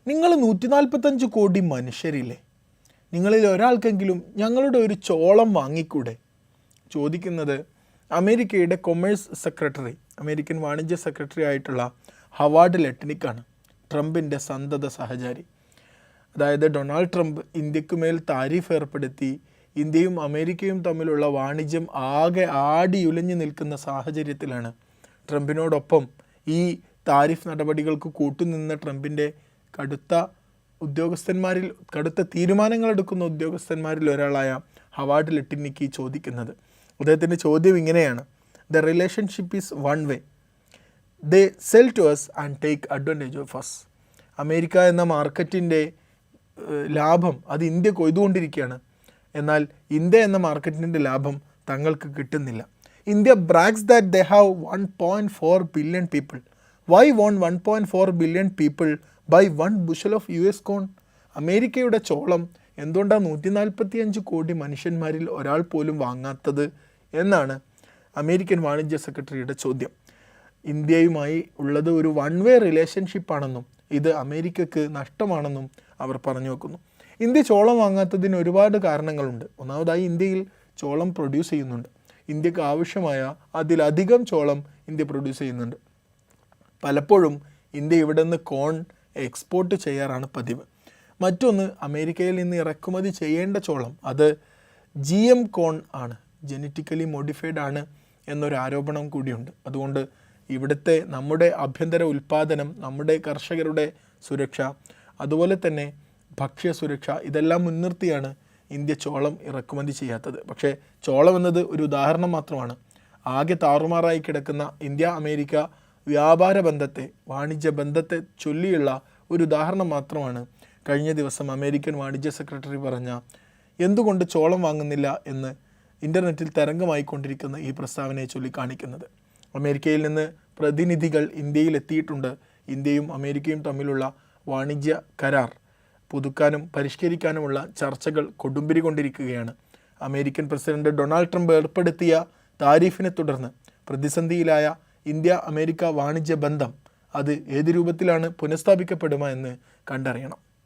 നിങ്ങൾ 145 കോടി മനുഷ്യരില്ലേ, നിങ്ങളിൽ ഒരാൾക്കെങ്കിലും ഞങ്ങളുടെ ഒരു ചോളം വാങ്ങിക്കൂടെ? ചോദിക്കുന്നത് അമേരിക്കയുടെ കൊമേഴ്സ് സെക്രട്ടറി, അമേരിക്കൻ വാണിജ്യ സെക്രട്ടറി ആയിട്ടുള്ള ഹവാർഡ് ലെറ്റ്നിക്കാണ്, ട്രംപിൻ്റെ സന്തത സഹചാരി. അതായത് ഡൊണാൾഡ് ട്രംപ് ഇന്ത്യക്കുമേൽ താരിഫ് ഏർപ്പെടുത്തി ഇന്ത്യയും അമേരിക്കയും തമ്മിലുള്ള വാണിജ്യം ആകെ ആടിയുലഞ്ഞു നിൽക്കുന്ന സാഹചര്യത്തിലാണ് ട്രംപിനോടൊപ്പം ഈ താരിഫ് നടപടികൾക്ക് കൂട്ടുനിന്ന ട്രംപിൻ്റെ കടുത്ത തീരുമാനങ്ങളെടുക്കുന്ന ഉദ്യോഗസ്ഥന്മാരിൽ ഒരാളായ ഹവാർഡ് ലെറ്റ്നിക്ക് ചോദിക്കുന്നത്. അദ്ദേഹത്തിൻ്റെ ചോദ്യം ഇങ്ങനെയാണ്: the relationship is one way, they sell to us and take advantage of us. America എന്ന മാർക്കറ്റിൻ്റെ ലാഭം അത് ഇന്ത്യ കൊയ്തുകൊണ്ടിരിക്കുകയാണ്, എന്നാൽ ഇന്ത്യ എന്ന മാർക്കറ്റിൻ്റെ ലാഭം തങ്ങൾക്ക് കിട്ടുന്നില്ല. India brags that they have 1.4 billion people. Why won't 1.4 billion people buy 1 bushel of US corn? അമേരിക്കയുടെ ചോളം എന്തുകൊണ്ടാണ് 145 കോടി മനുഷ്യന്മാരിൽ ഒരാൾ പോലും വാങ്ങാത്തത് എന്നാണ് അമേരിക്കൻ വാണിജ്യ സെക്രട്ടറിയുടെ ചോദ്യം. ഇന്ത്യയുമായി ഉള്ളത് ഒരു വൺ വേ റിലേഷൻഷിപ്പാണെന്നും ഇത് അമേരിക്കക്ക് നഷ്ടമാണെന്നും അവർ പറഞ്ഞു വെക്കുന്നു. ഇന്ത്യ ചോളം വാങ്ങാത്തതിന് ഒരുപാട് കാരണങ്ങളുണ്ട്. ഒന്നാമതായി ഇന്ത്യയിൽ ചോളം പ്രൊഡ്യൂസ് ചെയ്യുന്നുണ്ട്. ഇന്ത്യക്ക് ആവശ്യമായ അതിലധികം ചോളം ഇന്ത്യ പ്രൊഡ്യൂസ് ചെയ്യുന്നുണ്ട്. പലപ്പോഴും ഇന്ത്യ ഇവിടെ നിന്ന് കോൺ എക്സ്പോർട്ട് ചെയ്യാറാണ് പതിവ്. മറ്റൊന്ന്, അമേരിക്കയിൽ നിന്ന് ഇറക്കുമതി ചെയ്യേണ്ട ചോളം അത് GM കോൺ ആണ്, ജനറ്റിക്കലി മോഡിഫൈഡ് ആണ് എന്നൊരു ആരോപണം കൂടിയുണ്ട്. അതുകൊണ്ട് ഇവിടുത്തെ നമ്മുടെ ആഭ്യന്തര ഉൽപ്പാദനം, നമ്മുടെ കർഷകരുടെ സുരക്ഷ, അതുപോലെ തന്നെ ഭക്ഷ്യസുരക്ഷ, ഇതെല്ലാം മുൻനിർത്തിയാണ് ഇന്ത്യ ചോളം ഇറക്കുമതി ചെയ്യാത്തത്. പക്ഷേ ചോളം എന്നത് ഒരു ഉദാഹരണം മാത്രമാണ്. ആകെ താറുമാറായി കിടക്കുന്ന ഇന്ത്യ അമേരിക്ക വ്യാപാര ബന്ധത്തെ, വാണിജ്യ ബന്ധത്തെ ചൊല്ലിയുള്ള ഒരു ഉദാഹരണം മാത്രമാണ് കഴിഞ്ഞ ദിവസം അമേരിക്കൻ വാണിജ്യ സെക്രട്ടറി പറഞ്ഞ എന്തുകൊണ്ട് ചോളം വാങ്ങുന്നില്ല എന്ന് ഇൻ്റർനെറ്റിൽ തരംഗമായിക്കൊണ്ടിരിക്കുന്ന ഈ പ്രസ്താവനയെ ചൊല്ലിക്കാണിക്കുന്നത്. അമേരിക്കയിൽ നിന്ന് പ്രതിനിധികൾ ഇന്ത്യയിൽ എത്തിയിട്ടുണ്ട്. ഇന്ത്യയും അമേരിക്കയും തമ്മിലുള്ള വാണിജ്യ കരാർ പുതുക്കാനും പരിഷ്കരിക്കാനുമുള്ള ചർച്ചകൾ കൊടുമ്പിരി കൊണ്ടിരിക്കുകയാണ്. അമേരിക്കൻ പ്രസിഡന്റ് ഡൊണാൾഡ് ട്രംപ് ഏർപ്പെടുത്തിയ താരിഫിനെ തുടർന്ന് പ്രതിസന്ധിയിലായ ഇന്ത്യ അമേരിക്ക വാണിജ്യ ബന്ധം അത് ഏത് രൂപത്തിലാണ് പുനഃസ്ഥാപിക്കപ്പെടുക എന്ന് കണ്ടറിയണം.